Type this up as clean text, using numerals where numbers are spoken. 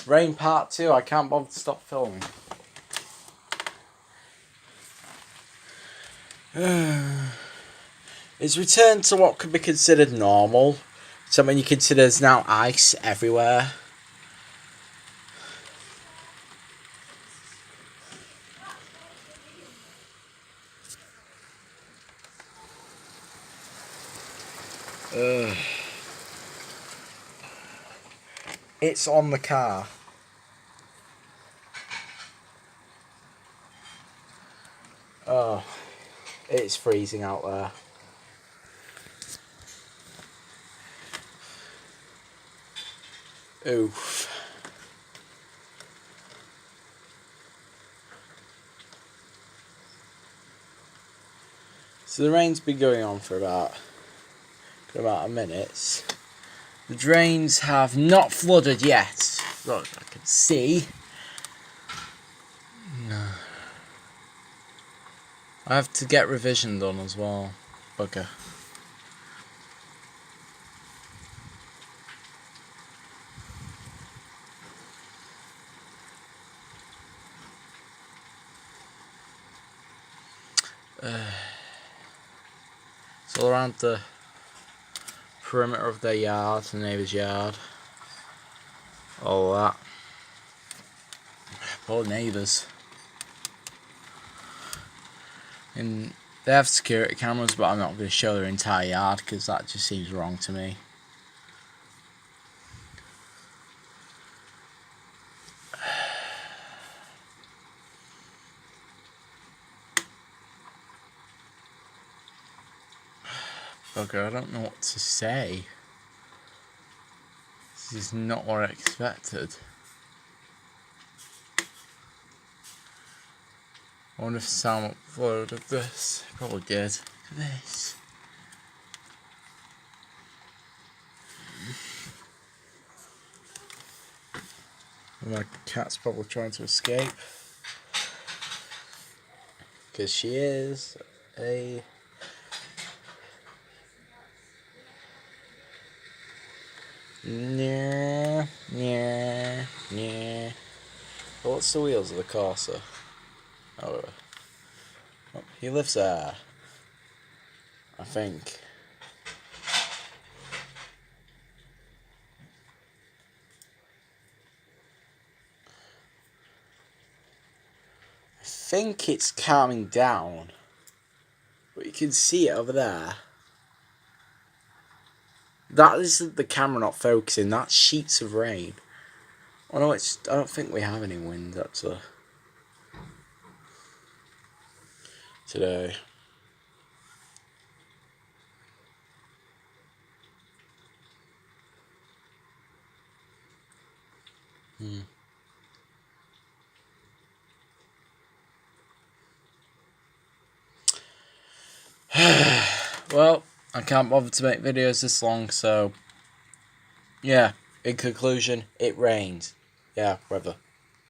Rain part 2, I can't bother to stop filming. It's returned to what could be considered normal. Something you consider is now ice everywhere. It's on the car. Oh, it's freezing out there. Oof. So the rain's been going on for about a minute. The drains have not flooded yet. Look, I can see. No. I have to get revision done as well. Bugger. It's all around the perimeter of their yard, the neighbour's yard. All that. Poor neighbours. And they have security cameras, but I'm not going to show their entire yard because that just seems wrong to me. Bugger, I don't know what to say. This is not what I expected. I wonder if the sound upload of this. Probably did. Look at this. My cat's probably trying to escape. Because she is a... Yeah. Well, what's the wheels of the Corsa? Oh, he lives there, I think. I think it's calming down, but you can see it over there. That isn't the camera not focusing. That's sheets of rain. Oh no, I don't think we have any wind actually today. Well, I can't bother to make videos this long, so yeah, in conclusion, it rained. Yeah, weather.